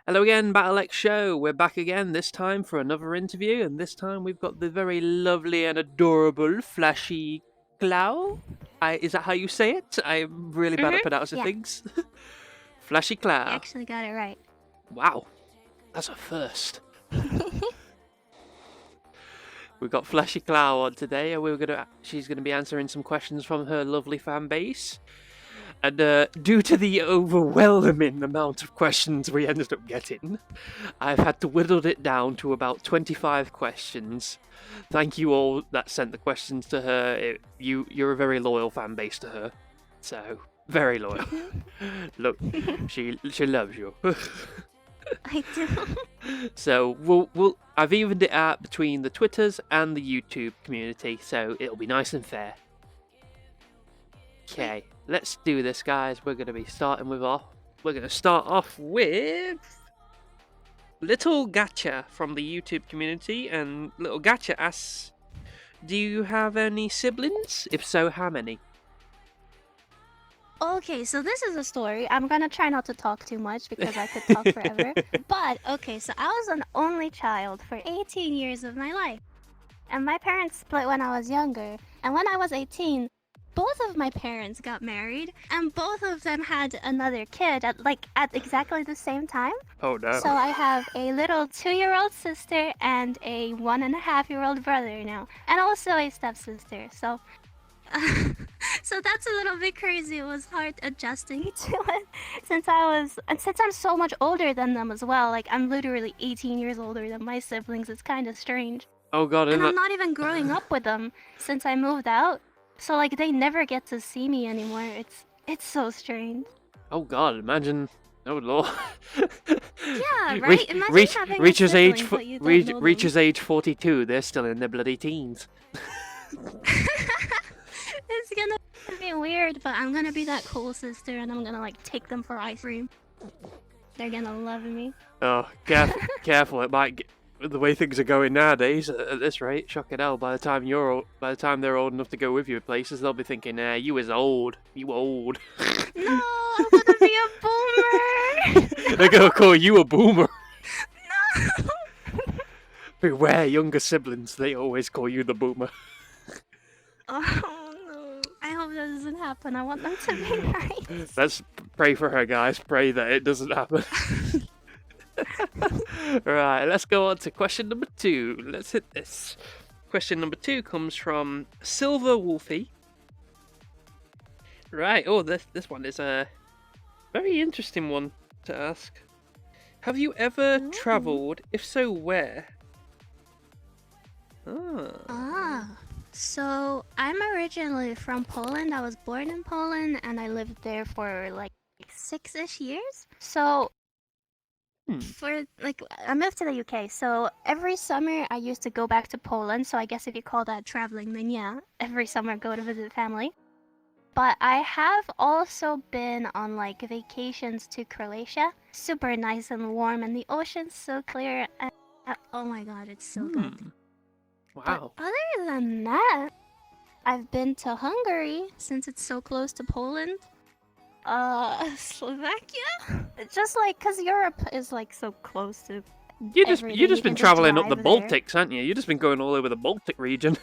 Hello again, BattleX Show. We're back again, this time for another interview, and this time we've got the very lovely and adorable FlashyKlau. Is that how you say it? I'm really bad at pronouncing things. FlashyKlau. You actually got it right. Wow, that's a first. We've got FlashyKlau on today, and she's gonna be answering some questions from her lovely fan base. And due to the overwhelming amount of questions we ended up getting, I've had to whittle it down to about 25 questions. Thank you all that sent the questions to her. You're a very loyal fan base to her. So, very loyal. Look, she loves you. I do. So, I've evened it out between the Twitters and the YouTube community, so it'll be nice and fair. Okay. Let's do this, guys. We're going to start off with Little Gacha from the YouTube community, and Little Gacha asks, do you have any siblings? If so, how many? Okay, so this is a story. I'm gonna try not to talk too much because I could talk forever. But, okay, so I was an only child for 18 years of my life. And my parents split when I was younger. And when I was 18, both of my parents got married, and both of them had another kid at exactly the same time. Oh no. So I have a little 2-year-old sister and a 1.5-year-old brother now, and also a stepsister. So, so that's a little bit crazy. It was hard adjusting to it since I'm so much older than them as well. Like, I'm literally 18 years older than my siblings. It's kind of strange. Oh god. And I'm not even growing up with them since I moved out. So, like, they never get to see me anymore. It's so strange. Oh god, imagine. Oh lord. Yeah, right? Imagine having reaches a age sibling, but you don't know reaches them. age 42. They're still in their bloody teens. It's gonna be weird, but I'm gonna be that cool sister, and I'm gonna, like, take them for ice cream. They're gonna love me. Oh, careful! It might get. The way things are going nowadays, at this rate, shocking hell. By the time they're old enough to go with you places, they'll be thinking, you was old. You old. No, I'm gonna be a boomer! They're gonna call you a boomer. No! Beware, younger siblings, they always call you the boomer. Oh, no. I hope that doesn't happen. I want them to be nice. Let's pray for her, guys. Pray that it doesn't happen. Right, let's go on to question number 2. Let's hit this. Question number 2 comes from Silver Wolfie. Right, oh, this one is a very interesting one to ask. Have you ever travelled? If so, where? So I'm originally from Poland. I was born in Poland, and I lived there for like 6-ish years. So I moved to the UK, so every summer I used to go back to Poland, so I guess if you call that traveling, then yeah, every summer go to visit family. But I have also been on, like, vacations to Croatia. Super nice and warm, and the ocean's so clear. And, oh my god, it's so good. Wow. But other than that, I've been to Hungary, since it's so close to Poland. Slovakia? Just like, cause Europe is like so close to everything. You just been traveling up the drive Baltics, haven't you? You've just been going all over the Baltic region.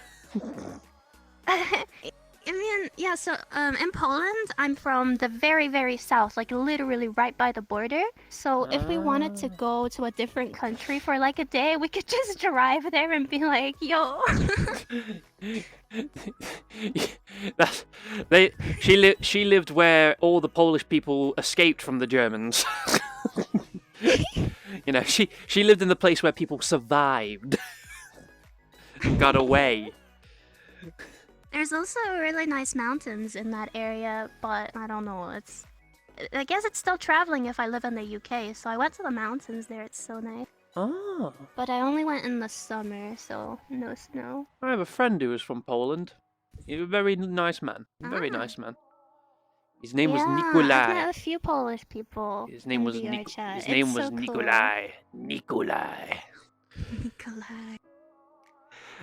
I mean, yeah, so in Poland, I'm from the very, very south, like literally right by the border. So if we wanted to go to a different country for like a day, we could just drive there and be like, yo. She lived where all the Polish people escaped from the Germans. You know, she lived in the place where people survived and got away. There's also really nice mountains in that area, but I don't know, I guess it's still traveling if I live in the UK, so I went to the mountains there, it's so nice. Oh. But I only went in the summer, so no snow. I have a friend who was from Poland. He's a very nice man. Very nice man. His name was Nikolai. I've met a few Polish people. His name was Nikolai. Nikolai.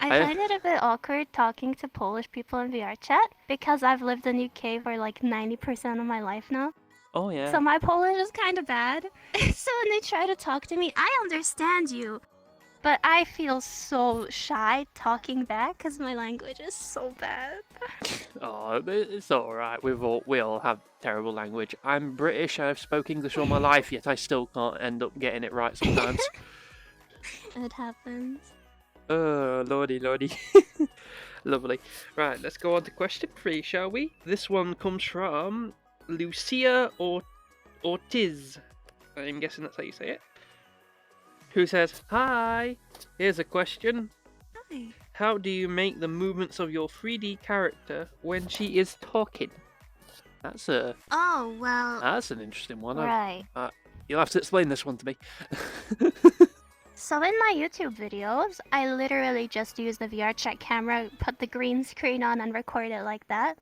I find it a bit awkward talking to Polish people in VR chat because I've lived in UK for like 90% of my life now. Oh yeah. So my Polish is kind of bad. So when they try to talk to me, I understand you. But I feel so shy talking back because my language is so bad. Oh, it's all right. We all have terrible language. I'm British. I've spoken English all my life, yet I still can't end up getting it right sometimes. It happens. Oh, lordy, lordy. Lovely. Right, let's go on to question 3, shall we? This one comes from Lucia Ortiz. I'm guessing that's how you say it. Who says, "Hi, here's a question. Hi. How do you make the movements of your 3D character when she is talking?" That's an interesting one. Right. You'll have to explain this one to me. So in my YouTube videos, I literally just use the VR chat camera, put the green screen on and record it like that.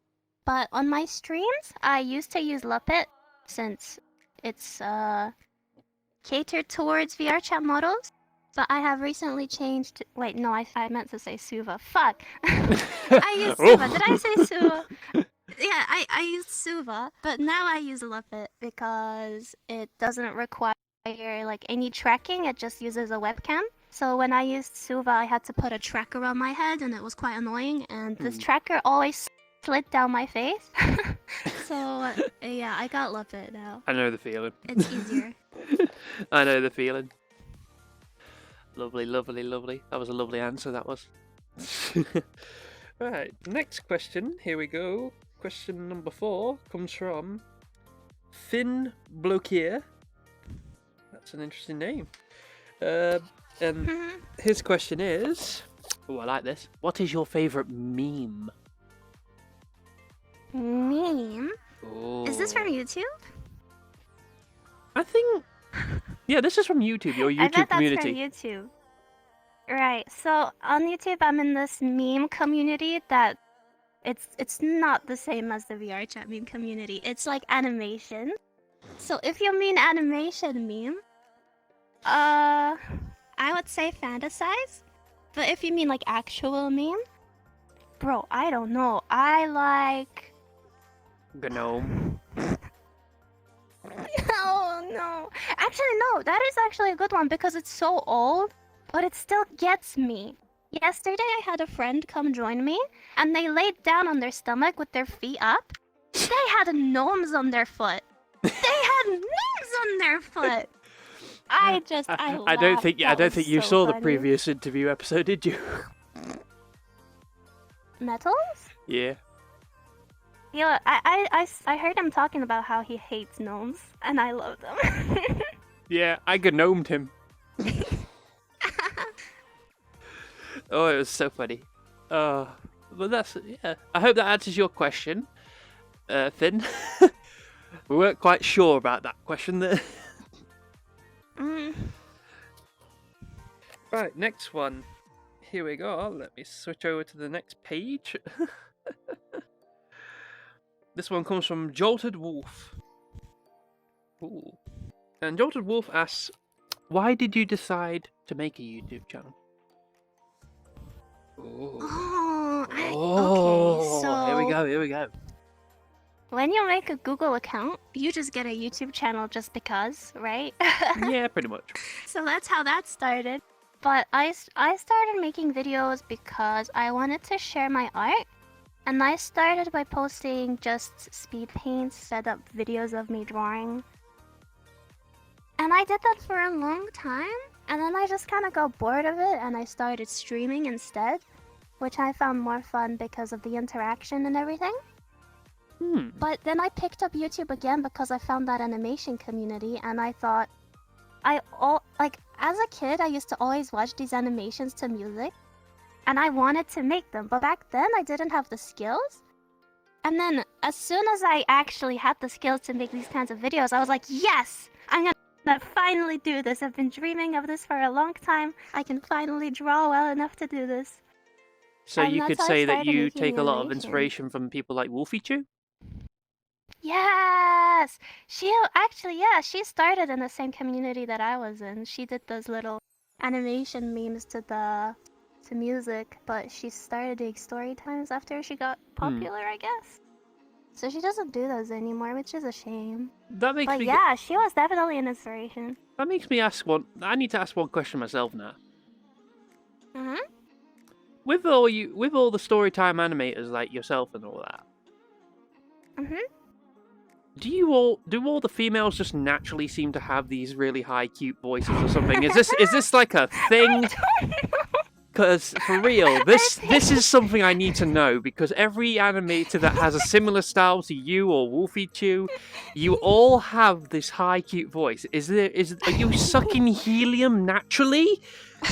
But on my streams, I used to use Muppet since it's catered towards VR chat models. But I have recently changed. Wait, no, I meant to say Suva. Fuck. I used Suva. Did I say Suva? Yeah, I used Suva, but now I use Muppet because it doesn't require like any tracking. It just uses a webcam. So when I used Suva, I had to put a tracker on my head, and it was quite annoying. And this tracker always slid down my face. So yeah, I got Muppet now. I know the feeling. It's easier. I know the feeling. Lovely, lovely, lovely. That was a lovely answer, that was. Right, next question. Here we go. Question number 4 comes from Finn Blokier. That's an interesting name. And his question is... Oh, I like this. What is your favourite meme? Meme? Oh. Is this from YouTube? I think... Yeah, this is from YouTube, your YouTube I bet community. that's from YouTube. Right, so on YouTube I'm in this meme community that it's not the same as the VR chat meme community. It's like animation. So if you mean animation meme, I would say fantasize. But if you mean like actual meme, bro, I don't know. I like Gnome. No. Actually, no. That is actually a good one because it's so old, but it still gets me. Yesterday, I had a friend come join me, and they laid down on their stomach with their feet up. They had gnomes on their foot. They had gnomes on their foot. I don't think you saw the previous interview episode, did you? Metals? Yeah. Yeah, I heard him talking about how he hates gnomes, and I love them. Yeah, I gnomed him. Oh, it was so funny. But that's, yeah. I hope that answers your question, Finn. We weren't quite sure about that question there. Right, next one. Here we go. Let me switch over to the next page. This one comes from Jolted Wolf. Ooh. And Jolted Wolf asks, why did you decide to make a YouTube channel? Ooh. Okay, so... Here we go. When you make a Google account, you just get a YouTube channel just because, right? Yeah, pretty much. So that's how that started. But I started making videos because I wanted to share my art. And I started by posting just speed paints, set up videos of me drawing. And I did that for a long time. And then I just kind of got bored of it and I started streaming instead. Which I found more fun because of the interaction and everything. But then I picked up YouTube again because I found that animation community and I thought... as a kid, I used to always watch these animations to music. And I wanted to make them, but back then I didn't have the skills. And then as soon as I actually had the skills to make these kinds of videos, I was like, yes! I'm gonna finally do this. I've been dreaming of this for a long time. I can finally draw well enough to do this. So And you could that's how I say that started you making take a lot of animation. inspiration from people like Wolfie Chew? Yes! She started in the same community that I was in. She did those little animation memes to music, but she started doing story times after she got popular, I guess. So she doesn't do those anymore, which is a shame. That makes But me yeah, she was definitely an inspiration. That makes me ask one. I need to ask one question myself now. Mhm. With all the storytime animators like yourself and all that, Mhm. do all the females just naturally seem to have these really high, cute voices or something? Is this like a thing? I don't know. Because for real, this is something I need to know, because every animator that has a similar style to you or Wolfie Chew, you all have this high, cute voice. Are you sucking helium naturally?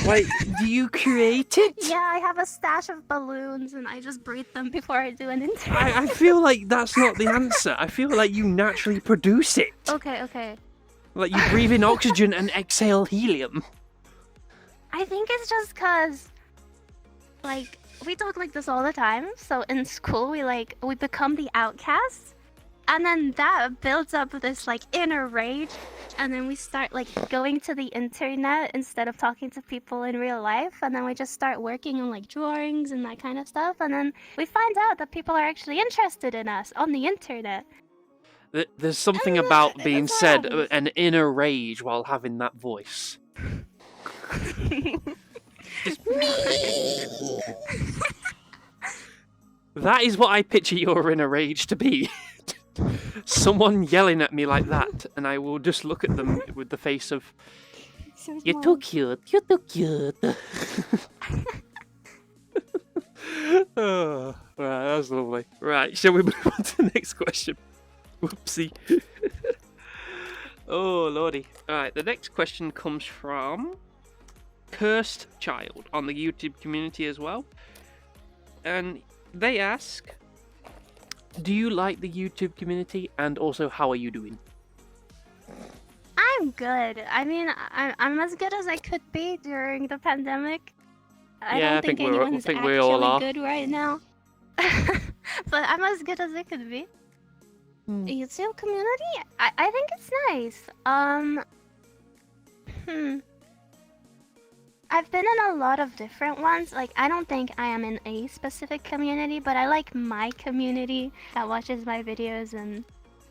Like, do you create it? Yeah, I have a stash of balloons and I just breathe them before I do an interview. I feel like that's not the answer. I feel like you naturally produce it. Okay. Like you breathe in oxygen and exhale helium. I think it's just cause, like, we talk like this all the time. So in school, we become the outcasts, and then that builds up this like inner rage, and then we start like going to the internet instead of talking to people in real life, and then we just start working on like drawings and that kind of stuff, and then we find out that people are actually interested in us on the internet. There's something about being said, an inner rage while having that voice. That is what I picture your inner rage to be. Someone yelling at me like that, and I will just look at them with the face of, "You're too cute, you're too cute." Oh, right, that was lovely. Right, shall we move on to the next question? Whoopsie. Oh, lordy. Alright, the next question comes from Cursed Child on the YouTube community as well. And they ask, do you like the YouTube community, and also how are you doing? I'm good. I mean, I'm as good as I could be during the pandemic. I don't think anyone's we all are. good right now. But I'm as good as I could be. YouTube community? I think it's nice. I've been in a lot of different ones. Like, I don't think I am in a specific community, but I like my community that watches my videos and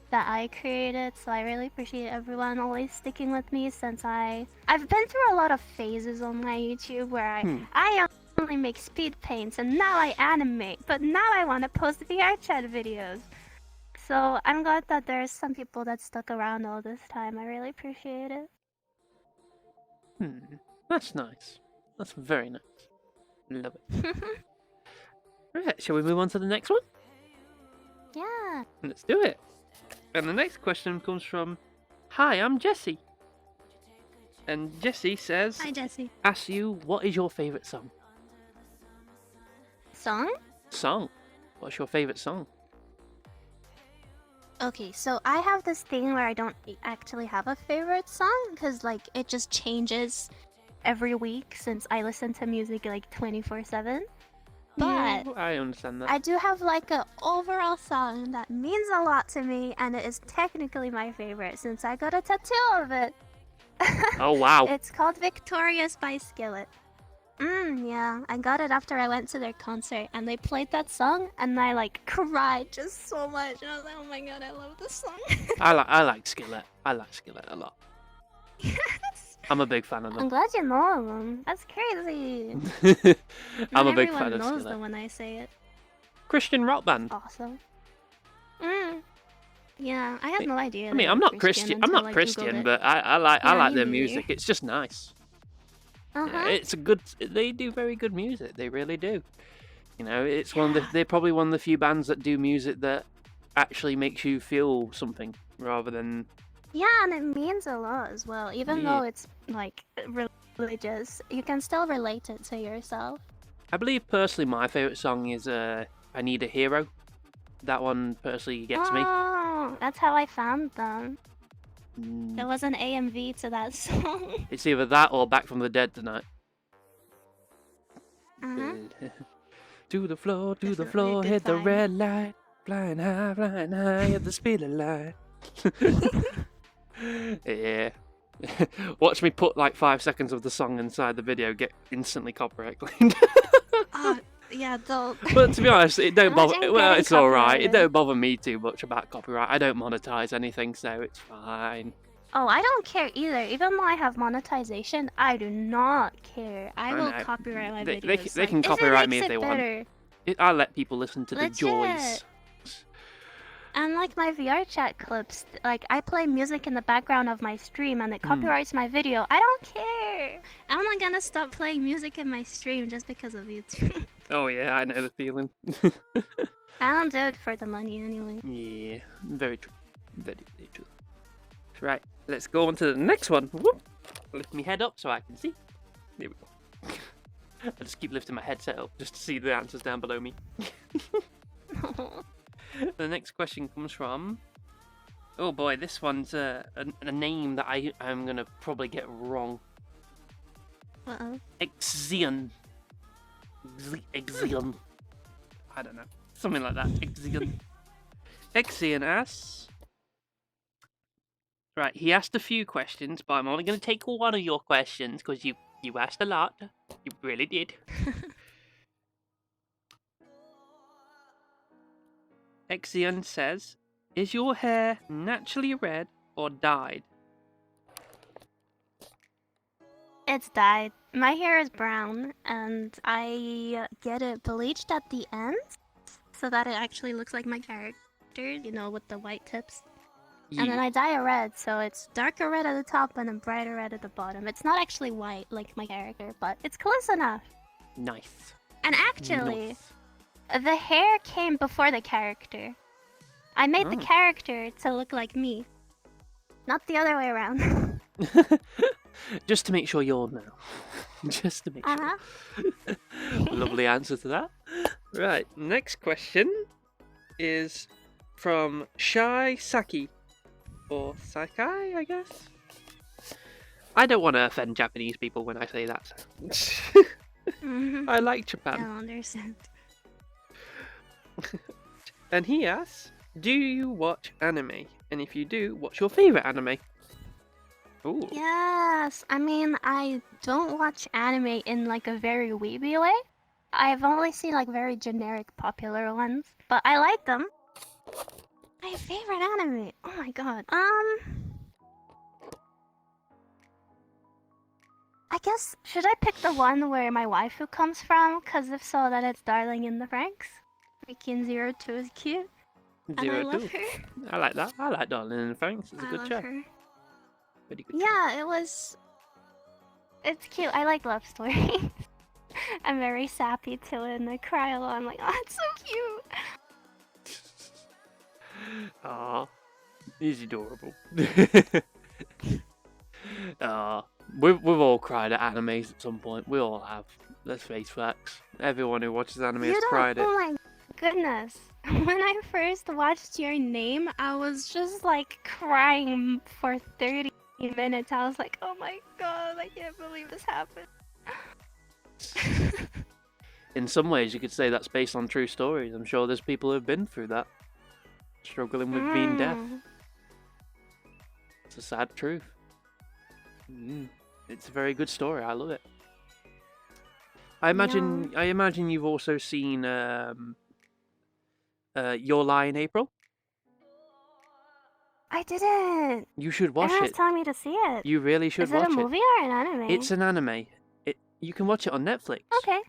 that I created. So I really appreciate everyone always sticking with me, since I've been through a lot of phases on my YouTube where I only make speed paints, and now I animate, but now I want to post VR chat videos. So I'm glad that there's some people that stuck around all this time. I really appreciate it. That's nice. That's very nice. Love it. Right, shall we move on to the next one? Yeah. Let's do it. And the next question comes from, "Hi, I'm Jessie." And Jessie says, Hi, Jessie. Ask you, what is your favourite song? Song? Song? What's your favourite song? Okay, so I have this thing where I don't actually have a favorite song, because like it just changes every week since I listen to music like 24/7. But Yeah, I understand that. I do have like a overall song that means a lot to me, and it is technically my favorite since I got a tattoo of it. Oh, wow. It's called Victorious by Skillet. Yeah, I got it after I went to their concert, and they played that song, and I like cried just so much, and I was like, oh my god, I love this song. I like Skillet. I like Skillet a lot. Yes. I'm a big fan of I'm them. glad you know them. That's crazy. I'm Not a big everyone fan of knows Skillet. them when I say it. Christian rock band. Awesome. Yeah, I had no idea. I mean, they I'm were not Christian. I'm until not I Googled Christian, it. but I like Yeah, their me music. neither. It's just nice. Uh-huh. It's a good. They do very good music. They really do. You know, it's one of the. They're probably one of the few bands that do music that actually makes you feel something rather than. Yeah, and it means a lot as well. Even Yeah. though it's like religious, you can still relate it to yourself. I believe personally, my favorite song is "I Need a Hero." That one personally gets me. Oh, that's how I found them. Mm, There was an AMV to that song. It's either that or "Back from the Dead" tonight. To the floor, Definitely a good hit the vibe. red light, flying high at the speed of light. Yeah. Watch me put like 5 seconds of the song inside the video, get instantly copyright claimed. Yeah, don't. But to be honest, it don't bother. Imagine Well, getting it's all right. It copyrighted. don't bother me too much about copyright. I don't monetize anything, so it's fine. Oh, I don't care either. Even though I have monetization, I do not care. I will know. copyright my They videos. can If it copyright me makes if it they want. better. I'll let people listen to the Legit. joys. And like my VR chat clips, like I play music in the background of my stream and it copyrights my video. I don't care. I'm not gonna stop playing music in my stream just because of YouTube. Oh yeah, I know the feeling. I don't do it for the money anyway. Yeah, very true. Very, very true. Right, let's go on to the next one. Whoop. Lift my head up so I can see. There we go. I just keep lifting my headset up just to see the answers down below me. The next question comes from... Oh boy, this one's a name that I'm going to probably get wrong. Uh-oh. Exion. Exion. I don't know. Something like that. Exion. Exion asks... Right, he asked a few questions, but I'm only going to take one of your questions because you asked a lot. You really did. Exion says, is your hair naturally red or dyed? It's dyed. My hair is brown, and I get it bleached at the end so that it actually looks like my character, you know, with the white tips. And then I dye it red, so it's darker red at the top and then brighter red at the bottom. It's not actually white like my character, but it's close enough. Nice. And actually, Nice. the hair came before the character. I made the character to look like me, not the other way around. Just to make sure you're now. Just to make sure. Lovely answer to that. Right, next question is from Shai Saki. Or Sakai, I guess? I don't want to offend Japanese people when I say that. I like Japan. I don't understand. And he asks, do you watch anime? And if you do, what's your favourite anime? Ooh. Yes, I mean, I don't watch anime in like a very weeby way. I've only seen like very generic popular ones, but I like them. My favorite anime? Oh my god. I guess, should I pick the one where my waifu comes from? Cause if so, then it's Darling in the Franxx. Freaking 02 is cute. And I love her. I like that. I like Darling in the Franxx. It's a I good love show. her. Pretty good show. Yeah, it was... It's cute. I like love stories. I'm very sappy to it and I cry a lot. I'm like, oh, it's so cute. Aw, he's adorable. We've all cried at animes at some point. We all have. Let's face facts. Everyone who watches anime has cried it. Oh my goodness. When I first watched Your Name, I was just like crying for 30 minutes. I was like, oh my god, I can't believe this happened. In some ways, you could say that's based on true stories. I'm sure there's people who've been through that. Struggling with being deaf. It's a sad truth. It's a very good story. I love it. I imagine you've also seen Your Lie in April. I didn't. You should watch Everyone's it. telling me to see it. You really should watch it. Is it a movie or an anime? It's an anime. You can watch it on Netflix. Okay.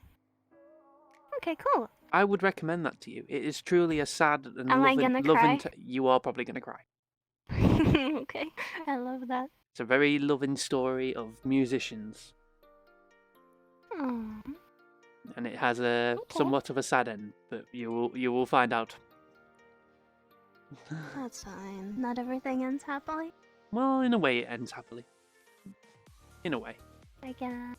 Okay, cool. I would recommend that to you. It is truly a sad and Am I loving. gonna cry? You are probably gonna cry. Okay, I love that. It's a very loving story of musicians, Aww. and it has a somewhat of a sad end, but you will find out. That's fine. Not everything ends happily. Well, in a way, it ends happily. In a way. I guess.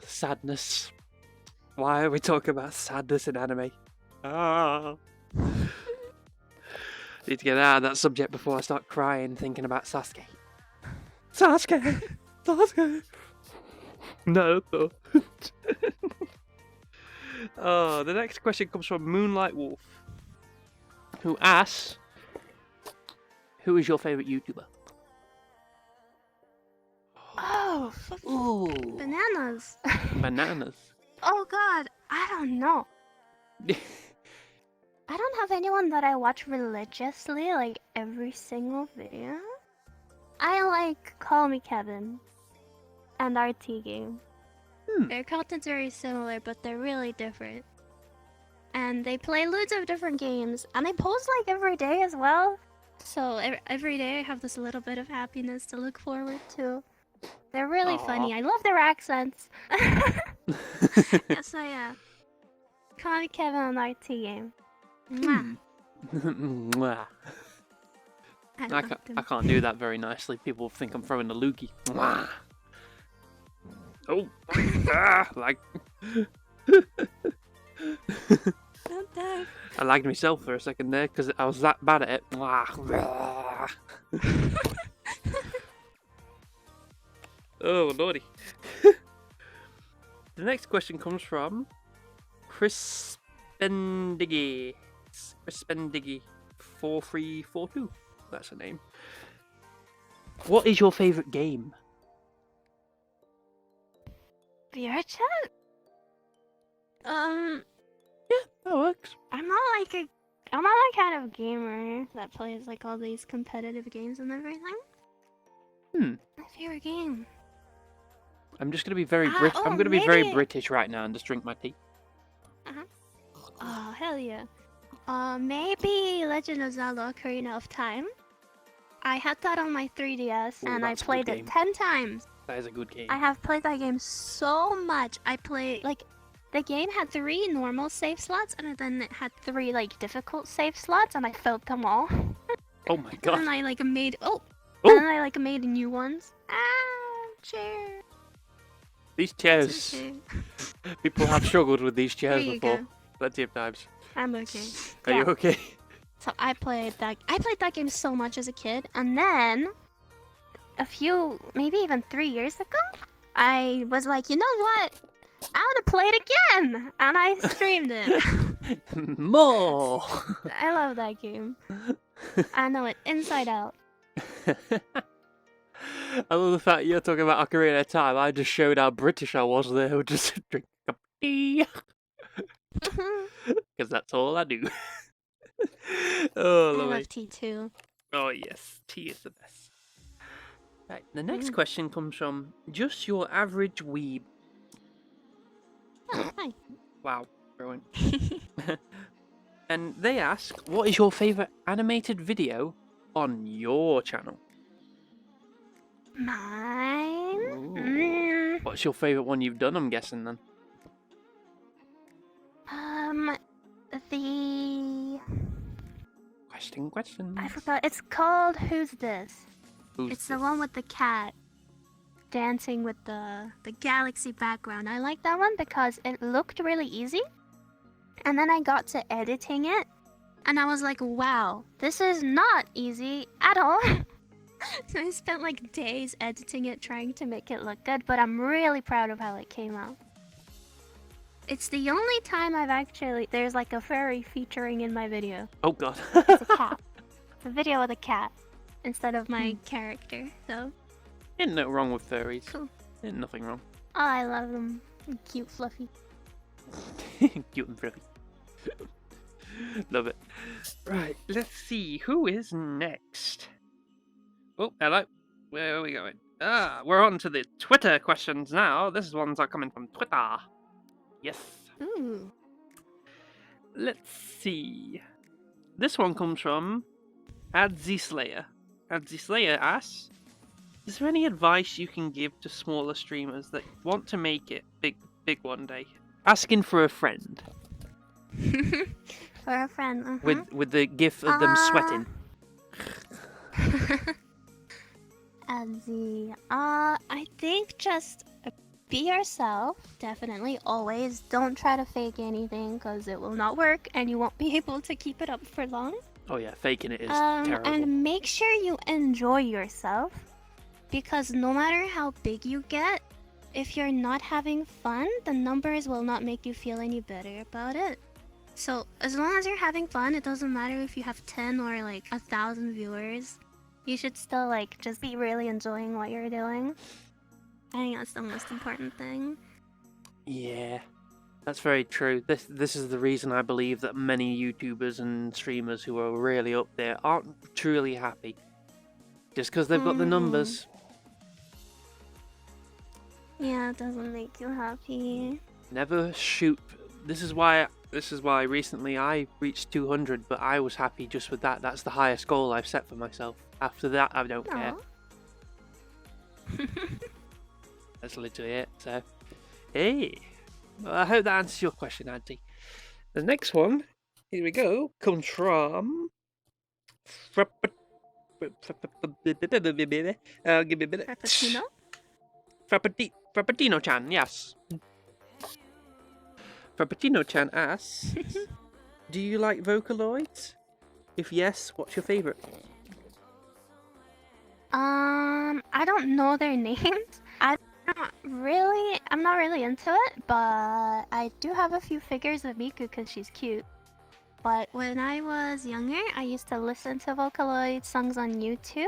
Sadness. Why are we talking about sadness in anime? Need to get out of that subject before I start crying thinking about Sasuke. Sasuke! Sasuke! No. Oh, the next question comes from Moonlight Wolf, who asks, who is your favourite YouTuber? Oh, Ooh. I don't have anyone that I watch religiously, like every single video. I like Call Me Kevin and RT Game. Their content's very similar, but they're really different. And they play loads of different games, and they post like every day as well. So every day I have this little bit of happiness to look forward to. They're really funny. I love their accents. So yeah. Call Me Kevin and RT Game. Mwah. Mwah. I can't do that very nicely. People think I'm throwing a loogie. Mwah. Oh, like. Don't die. I lagged myself for a second there because I was that bad at it. Oh, naughty. The next question comes from Chris Spendiggy. 4342. That's her name. What is your favourite game? VR chat? Yeah, that works. I'm not that kind of gamer that plays like all these competitive games and everything. My favorite game. I'm just gonna be very I'm gonna be very British right now and just drink my tea. Oh hell yeah. Maybe Legend of Zelda: Ocarina of Time. I had that on my 3DS and I played it 10 times. That is a good game. I have played that game so much. I played like the game had 3 normal save slots and then it had 3 like difficult save slots and I filled them all. Oh my god. And I like made and then I like made new ones. Chair. These chairs. People have struggled with these chairs before. Go. Plenty of times. I'm okay. Are you okay? So I played that game so much as a kid, and then a few, maybe even 3 years ago, I was like, you know what? I want to play it again, and I streamed it. More. I love that game. I know it inside out. I love the fact you're talking about Ocarina of Time. I just showed how British I was there, just drink a cup of tea. Because that's all I do. Oh, I love tea too. Oh yes, tea is the best. Right, the next question comes from Just Your Average Weeb. Oh, hi. Wow, brilliant. And they ask, what is your favourite animated video on your channel? Mine? What's your favourite one you've done, I'm guessing, then? The... Question. I forgot. It's called Who's This? It's the one with the cat dancing with the galaxy background. I like that one because it looked really easy. And then I got to editing it. And I was like, wow, this is not easy at all. So I spent like days editing it, trying to make it look good. But I'm really proud of how it came out. It's the only time there's like a furry featuring in my video. Oh god. It's a cat. It's a video with a cat instead of my character, so. Ain't no wrong with furries. Cool. Ain't nothing wrong. Oh, I love them. Cute, fluffy. Cute and fluffy. Love it. Right, let's see. Who is next? Oh, hello. Where are we going? We're on to the Twitter questions now. This ones are coming from Twitter. Yes. Ooh. Let's see. This one comes from Adzi Slayer asks, is there any advice you can give to smaller streamers that want to make it big one day? Asking for a friend. For a friend, With the gif of them sweating. Adzi, I think just be yourself, definitely, always. Don't try to fake anything, because it will not work, and you won't be able to keep it up for long. Oh yeah, faking it is terrible. And make sure you enjoy yourself, because no matter how big you get, if you're not having fun, the numbers will not make you feel any better about it. So, as long as you're having fun, it doesn't matter if you have 10 or like 1,000 viewers. You should still like just be really enjoying what you're doing. I think that's the most important thing. Yeah. That's very true. This is the reason I believe that many YouTubers and streamers who are really up there aren't truly happy. Just because they've got the numbers. Yeah, it doesn't make you happy. Never shoot. This is why recently I reached 200, but I was happy just with that. That's the highest goal I've set for myself. After that, I don't care. That's literally it. So, hey. Well, I hope that answers your question, Auntie. The next one, here we go, comes from give me a minute. Frappuccino? Frappuccino-chan, yes. Frappuccino-chan asks, do you like Vocaloids? If yes, what's your favorite? I don't know their names. I'm not really into it, but I do have a few figures of Miku because she's cute. But when I was younger, I used to listen to Vocaloid songs on YouTube,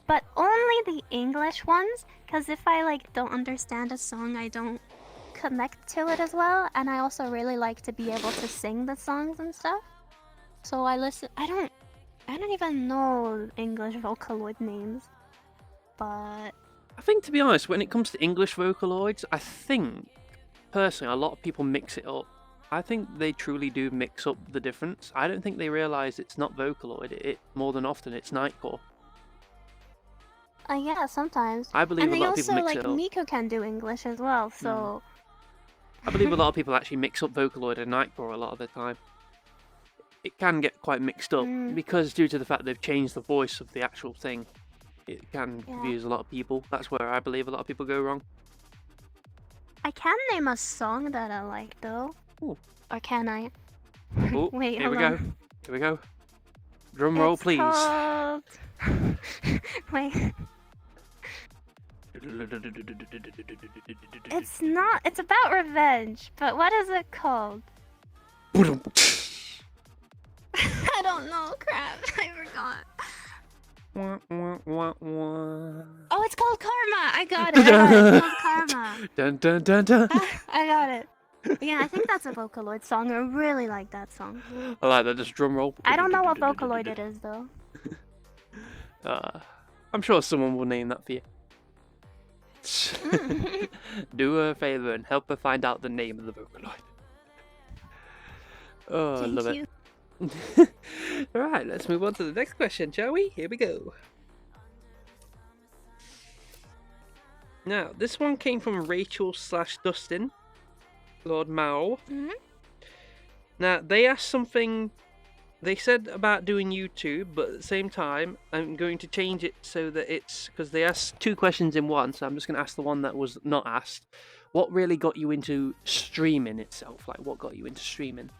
but only the English ones, because if I like don't understand a song, I don't connect to it as well, and I also really like to be able to sing the songs and stuff. So I listen. I don't even know English Vocaloid names, but I think, to be honest, when it comes to English Vocaloids, I think, personally, a lot of people mix it up. I think they truly do mix up the difference. I don't think they realise it's not Vocaloid. It more than often, it's Nightcore. yeah, sometimes. I believe a lot of people mix it up. And they also, like, Miku can do English as well, so... I believe a lot of people actually mix up Vocaloid and Nightcore a lot of the time. It can get quite mixed up, because due to the fact they've changed the voice of the actual thing. It can confuse a lot of people. That's where I believe a lot of people go wrong. I can name a song that I like, though. Ooh. Or can I? Oh, Wait, here we hold go. on. Here we go. Drum roll, please. Called... Wait. It's not. It's about revenge, but what is it called? I don't know. Crap, I forgot. Oh, it's called Karma. I got it. It's called Karma. Dun dun dun dun. I got it. Yeah, I think that's a Vocaloid song. I really like that song. I like that. Just drum roll. I don't know what Vocaloid it is though. I'm sure someone will name that for you. Do her a favor and help her find out the name of the Vocaloid. Oh, I love it. Alright, let's move on to the next question, shall we? Here we go. Now, this one came from Rachel/Dustin Lord Mao. Now, they asked something. They said about doing YouTube, but at the same time, I'm going to change it so that it's... Because they asked two questions in one, so I'm just going to ask the one that was not asked. What really got you into streaming itself? Like, what got you into streaming?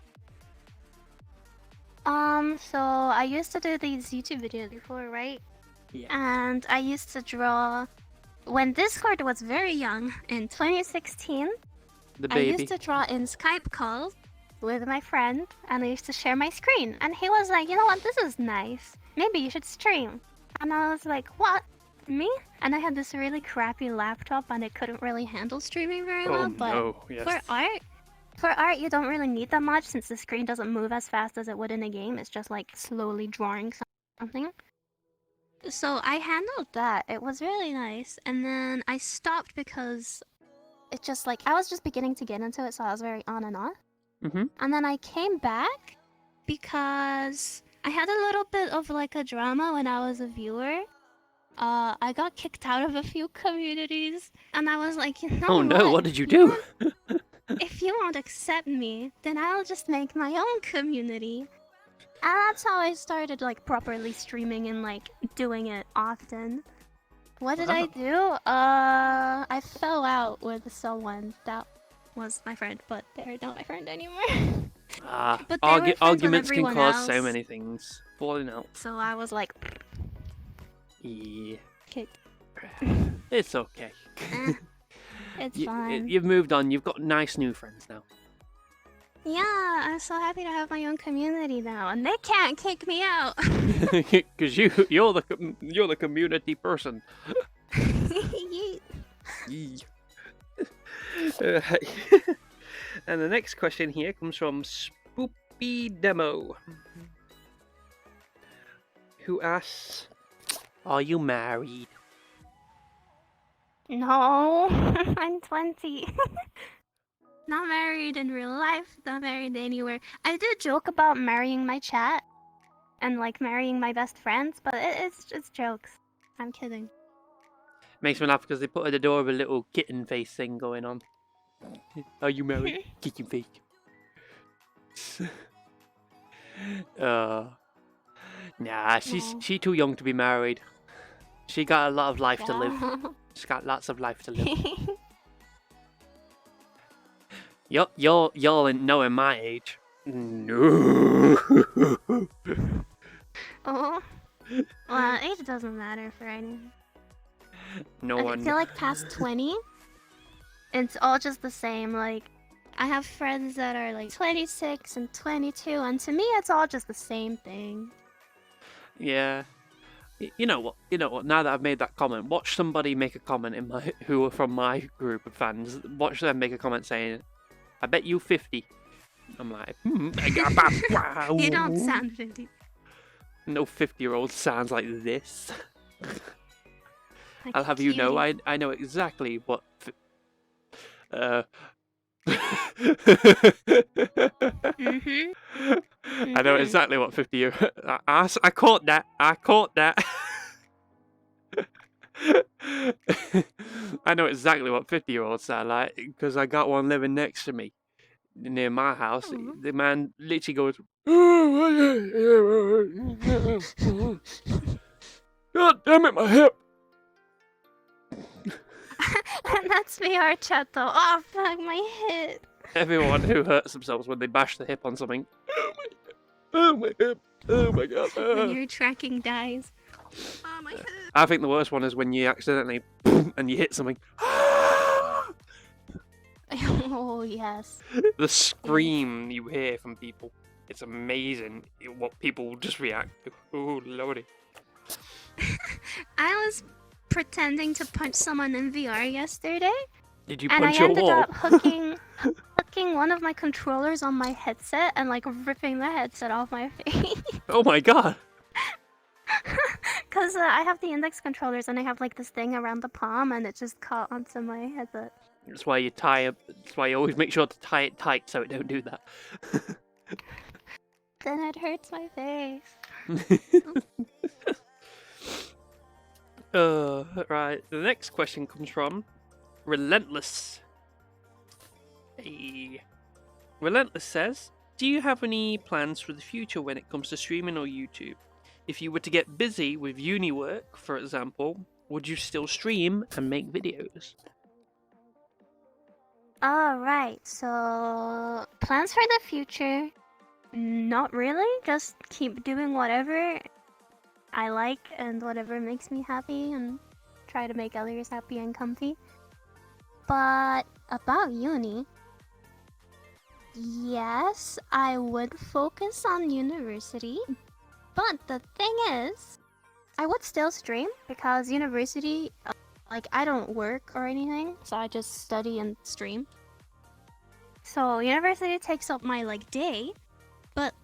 So I used to do these YouTube videos before, right? Yeah. And I used to draw when Discord was very young in 2016. The baby. I used to draw in Skype calls with my friend, and I used to share my screen. And he was like, you know what, this is nice. Maybe you should stream. And I was like, what? Me? And I had this really crappy laptop, and it couldn't really handle streaming very well. But no. Yes. For art, you don't really need that much since the screen doesn't move as fast as it would in a game. It's just like slowly drawing something. So I handled that. It was really nice. And then I stopped because it just like, I was just beginning to get into it, so I was very on and off. And then I came back because I had a little bit of like a drama when I was a viewer. I got kicked out of a few communities, and I was like, you know Oh no, what did you do? If you won't accept me, then I'll just make my own community. And that's how I started like properly streaming and like doing it often. What did I do? I fell out with someone that was my friend, but they're not my friend anymore. But arguments can cause so many things. Falling out. So I was like, yeah. kicked. It's okay. It's fine. You've moved on. You've got nice new friends now. Yeah, I'm so happy to have my own community now, and they can't kick me out. Because you're the community person. And the next question here comes from Spoopy Demo, who asks, "Are you married?" No, I'm 20. Not married in real life, not married anywhere. I do joke about marrying my chat and like marrying my best friends, but it's just jokes. I'm kidding. Makes me laugh because they put at the door with a little kitten face thing going on. Are you married? Kitten face. Nah, she's too young to be married. She got a lot of life to live. She's got lots of life to live. Y'all ain't knowing my age. No. Oh. Well, age doesn't matter for anyone. No one. I feel like past 20, it's all just the same. Like, I have friends that are like 26 and 22, and to me, it's all just the same thing. Yeah. You know what? Now that I've made that comment, watch somebody make a comment who are from my group of fans. Watch them make a comment saying, "I bet you 50." I'm like, wow. You don't sound 50. No 50-year-old sounds like this. I'll have you know, I know exactly what. I know exactly what 50 I caught that. I know exactly what 50-year-olds sound like because I got one living next to me near my house. The man literally goes, "God damn it, my hip!" And that's me, our chat though. Oh fuck, my hip. Everyone who hurts themselves when they bash the hip on something. Oh my hip! Oh my god! When your tracking dies. Oh my hip. I think the worst one is when you accidentally and you hit something. Oh yes. The scream you hear from people. It's amazing what people just react to. Oh lordy. I was pretending to punch someone in VR yesterday. Did you And punch I your ended wall? up hooking one of my controllers on my headset and like ripping the headset off my face. Oh my god. Cause I have the index controllers and I have like this thing around the palm and it just caught onto my headset. That's why you that's why you always make sure to tie it tight so it don't do that. Then it hurts my face. Right. The next question comes from Relentless. Hey. Relentless says, "Do you have any plans for the future when it comes to streaming or YouTube? If you were to get busy with uni work, for example, would you still stream and make videos?" Alright, so plans for the future? Not really, just keep doing whatever I like and whatever makes me happy and try to make others happy and comfy. But about uni, yes, I would focus on university, but the thing is, I would still stream because university, like I don't work or anything, so I just study and stream. So university takes up my like day, but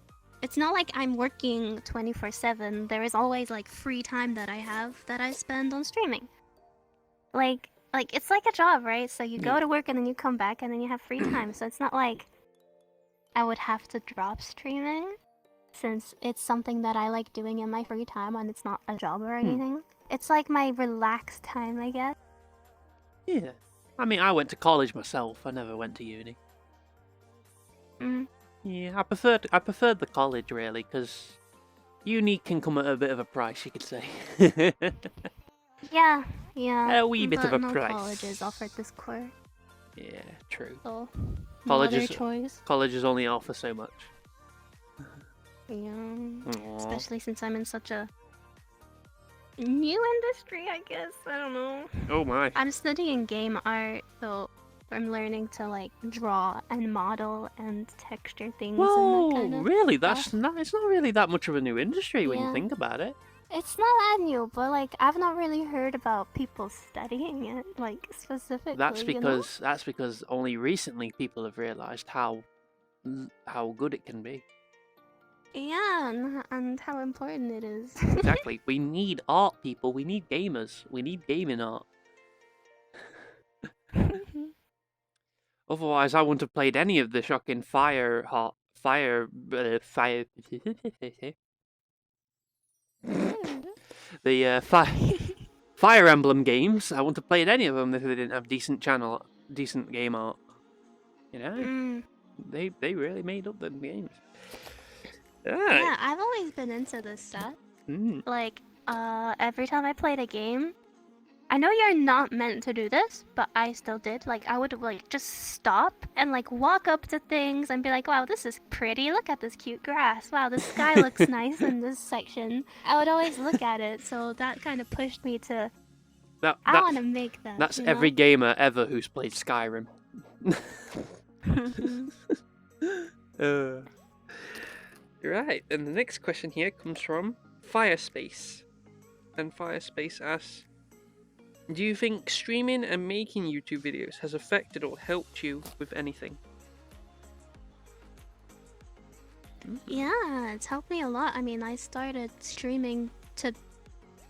it's not like I'm working 24/7. There is always like free time that I have that I spend on streaming. Like it's like a job, right? So you go to work and then you come back and then you have free time. So it's not like I would have to drop streaming since it's something that I like doing in my free time and it's not a job or anything. It's like my relaxed time, I guess. Yeah. I mean, I went to college myself. I never went to uni. Yeah, I preferred the college really, because uni can come at a bit of a price, you could say. Yeah. A wee bit of a no price. colleges offered this course. Yeah, true. So no other Colleges choice. Colleges only offer so much. Yeah. Aww. Especially since I'm in such a new industry, I guess. I don't know. Oh my. I'm studying game art, so I'm learning to like draw and model and texture things. Whoa, and that kind of really? stuff. It's not really that much of a new industry when you Yeah. think about it. It's not that new, but like I've not really heard about people studying it, like specifically. That's you know? because only recently people have realized how good it can be. Yeah, and how important it is. Exactly. We need art, people. We need gamers. We need gaming art. Otherwise, I wouldn't have played any of the shocking fire. The Fire Emblem games. I wouldn't have played any of them if they didn't have decent game art. You know, they really made up the games. Yeah, I've always been into this stuff. Like, every time I played a game, I know you're not meant to do this, but I still did. Like, I would like just stop and like walk up to things and be like, "Wow, this is pretty. Look at this cute grass. Wow, the sky looks nice in this section." I would always look at it, so that kind of pushed me to. I want to make that. That's every gamer ever who's played Skyrim. Right, and the next question here comes from Firespace. And Firespace asks, do you think streaming and making YouTube videos has affected or helped you with anything? Yeah, it's helped me a lot. I mean, I started streaming to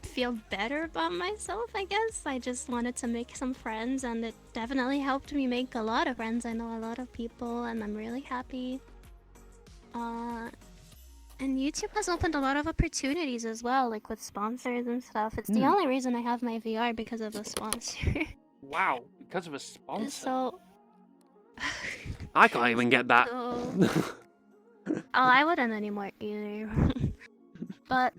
feel better about myself, I guess. I just wanted to make some friends, and it definitely helped me make a lot of friends. I know a lot of people, and I'm really happy. And YouTube has opened a lot of opportunities as well, like with sponsors and stuff. It's the only reason I have my VR, because of a sponsor. Wow, because of a sponsor? So... I can't even get that. Oh, I wouldn't anymore either. But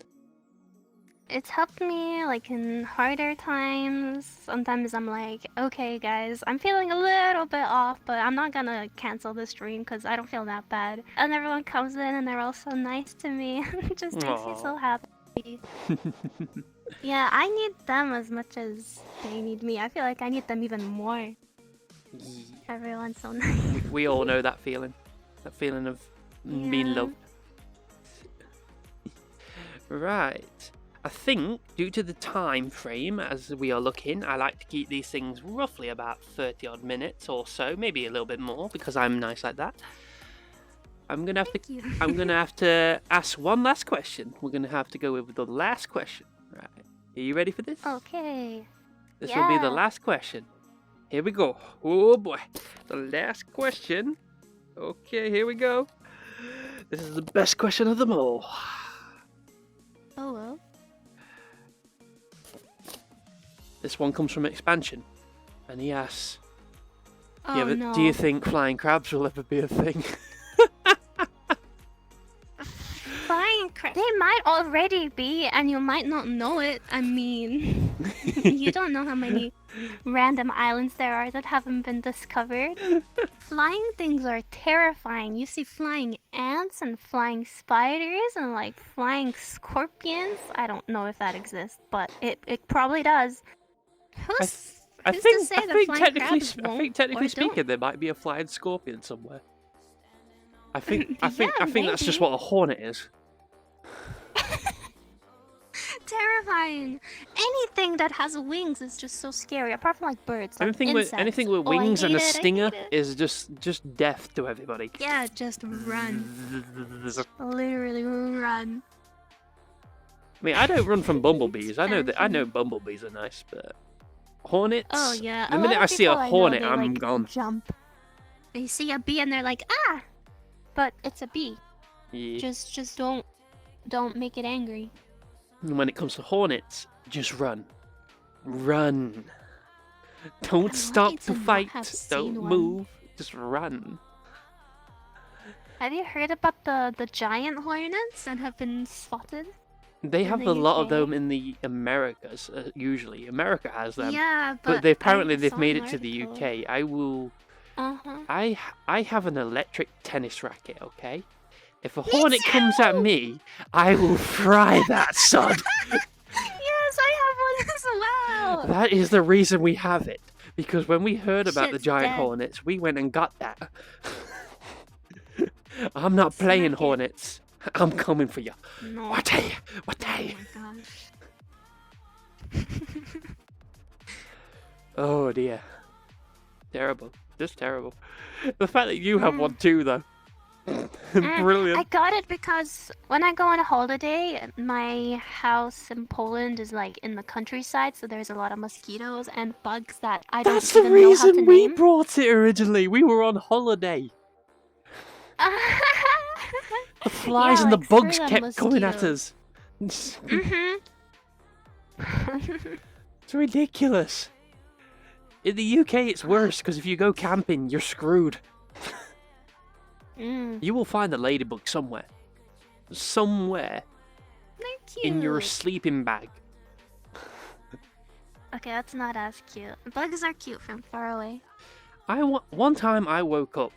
it's helped me like in harder times. Sometimes I'm like, okay guys, I'm feeling a little bit off, but I'm not gonna cancel the stream because I don't feel that bad. And everyone comes in and they're all so nice to me. It just makes me so happy. Yeah, I need them as much as they need me. I feel like I need them even more. Everyone's so nice. We all know that feeling. That feeling of being loved. Right. I think, due to the time frame as we are looking, I like to keep these things roughly about 30 odd minutes or so, maybe a little bit more, because I'm nice like that. I'm gonna have to ask one last question. We're gonna have to go with the last question. Right. Are you ready for this? Okay. This will be the last question. Here we go. Oh boy. The last question. Okay, here we go. This is the best question of them all. Oh well. This one comes from Expansion, and he asks, no. do you think flying crabs will ever be a thing? Flying crabs? They might already be, and you might not know it. I mean, you don't know how many random islands there are that haven't been discovered. Flying things are terrifying. You see flying ants and flying spiders and like flying scorpions. I don't know if that exists, but it probably does. I think technically speaking, there might be a flying scorpion somewhere. I think that's just what a hornet is. Terrifying. Anything that has wings is just so scary. Apart from like birds, like anything with wings and a stinger is just death to everybody. Yeah, just run. Literally run. I mean, I don't run from bumblebees. I know bumblebees are nice, but hornets. Oh yeah. The minute I see a hornet, I'm gone. Jump. They see a bee and they're like, ah, but it's a bee. Yeah. Just don't make it angry. And when it comes to hornets, just run. Run. Don't stop to fight. Don't move. Just run. Have you heard about the giant hornets that have been spotted? They have a lot of them in the Americas, usually. America has them. Yeah, but apparently they've made it to the UK. I will... I have an electric tennis racket, okay? If a hornet comes at me, I will fry that son. Yes, I have one as well. That is the reason we have it. Because when we heard about the giant hornets, we went and got that. I'm not playing hornets. I'm coming for you. No. What day? Oh my gosh. Oh dear. Terrible. Just terrible. The fact that you have one too, though. Brilliant. I got it because when I go on a holiday, my house in Poland is like in the countryside, so there's a lot of mosquitoes and bugs that I don't That's the even know how to reason we name. brought it originally. We were on holiday. The flies Yeah, and the like, screw bugs them kept coming at mosquitoes. us. Mhm. It's ridiculous. In the UK, it's worse because if you go camping, you're screwed. You will find a ladybug somewhere. Somewhere They're cute. in your sleeping bag. Okay, that's not as cute. Bugs are cute from far away. One time I woke up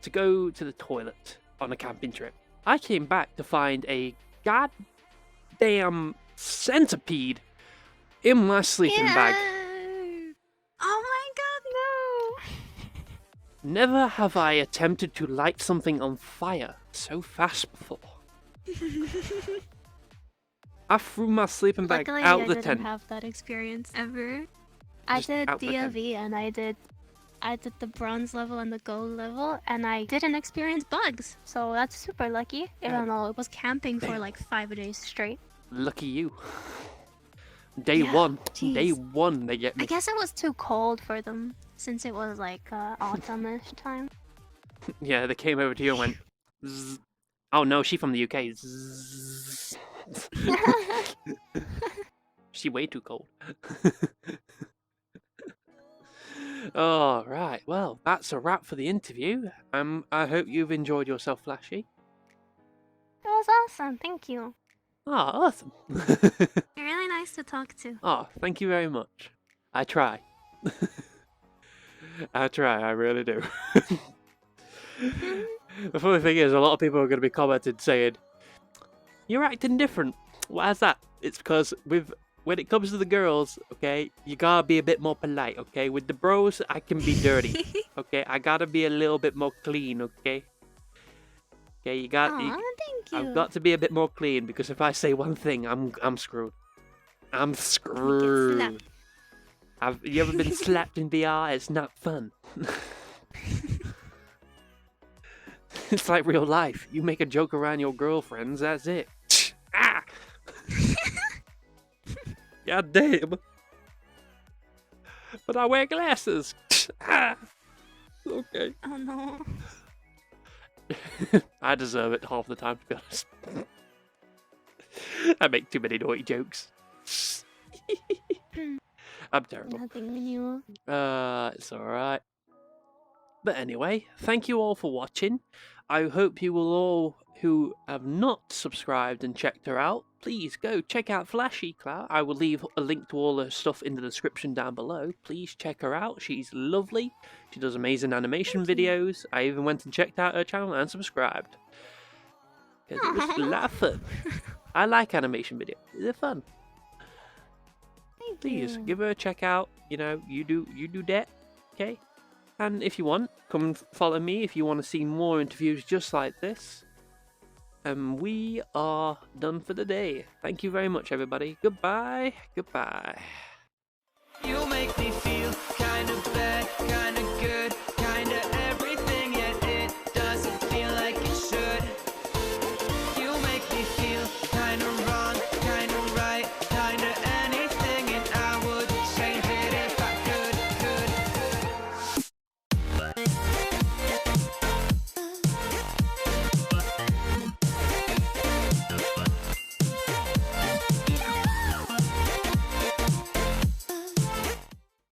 to go to the toilet on a camping trip. I came back to find a goddamn centipede in my sleeping bag. Oh my god, no! Never have I attempted to light something on fire so fast before. I threw my sleeping bag Luckily, out I the didn't tent. have that experience ever. I Just did out the tent. DLV and I did the bronze level and the gold level, and I didn't experience bugs. So that's super lucky, even though it was camping for like 5 days straight. Lucky you. Day Yeah, one, jeez. they get I me. guess it was too cold for them since it was like autumnish time. Yeah, they came over to you and went. Zzz. Oh no, she from the UK. Zzz. She way too cold. Oh, right. Well, that's a wrap for the interview. I hope you've enjoyed yourself, Flashy. It was awesome, thank you. Ah, awesome. You're really nice to talk to. Oh, thank you very much. I try. I try, I really do. The funny thing is, a lot of people are going to be commenting saying, "You're acting different." Why is that? It's because when it comes to the girls, okay, you gotta be a bit more polite, okay? With the bros, I can be dirty, okay? I gotta be a little bit more clean, okay? Okay, Aw, thank you. I've got to be a bit more clean because if I say one thing, I'm screwed. I'm screwed. slapped. You ever been slapped in VR? It's not fun. It's like real life. You make a joke around your girlfriends, that's it. Ah! God damn. But I wear glasses. Ah! Okay. Oh no. I deserve it half the time, to be honest. I make too many naughty jokes. I'm terrible. Nothing new. It's alright. But anyway, thank you all for watching. I hope you will all who have not subscribed and checked her out, please go check out FlashyKlau. I will leave a link to all her stuff in the description down below. Please check her out. She's lovely. She does amazing animation videos. I even went and checked out her channel and subscribed. Because it was a lot of fun. I like animation videos. They're fun. Please give her a check out. You know, you do that, okay? And if you want, come and follow me if you want to see more interviews just like this. And we are done for the day. Thank you very much, everybody. Goodbye. Goodbye. You make me feel kind of bad, kind of good.